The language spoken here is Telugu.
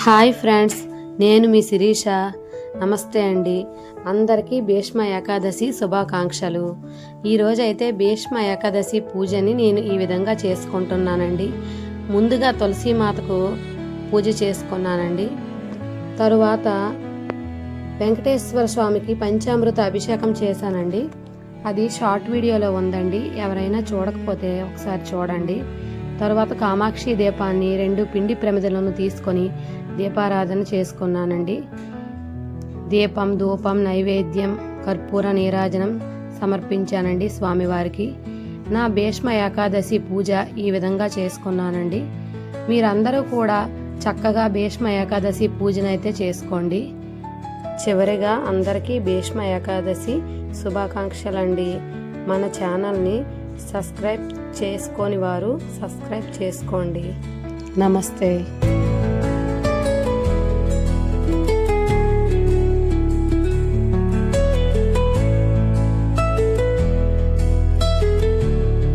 హాయ్ ఫ్రెండ్స్, నేను మీ శిరీష. నమస్తే అండి. అందరికీ భీష్మ ఏకాదశి శుభాకాంక్షలు. ఈరోజు అయితే భీష్మ ఏకాదశి పూజని నేను ఈ విధంగా చేసుకుంటున్నానండి. ముందుగా తులసి మాతకు పూజ చేసుకున్నానండి. తరువాత వెంకటేశ్వర స్వామికి పంచామృత అభిషేకం చేశానండి. అది షార్ట్ వీడియోలో ఉందండి, ఎవరైనా చూడకపోతే ఒకసారి చూడండి. తర్వాత కామాక్షి దీపాన్ని 2 పిండి ప్రమిదలను తీసుకొని దీపారాధన చేసుకున్నానండి. దీపం, ధూపం, నైవేద్యం, కర్పూర నీరాజనం సమర్పించానండి స్వామివారికి. నా భీష్మ ఏకాదశి పూజ ఈ విధంగా చేసుకున్నానండి. మీరందరూ కూడా చక్కగా భీష్మ ఏకాదశి పూజనైతే చేసుకోండి. చివరిగా అందరికీ భీష్మ ఏకాదశి శుభాకాంక్షలండి. మన ఛానల్ని సబ్స్క్రైబ్ చేసుకోని వారు సబ్స్క్రైబ్ చేసుకోండి. నమస్తే.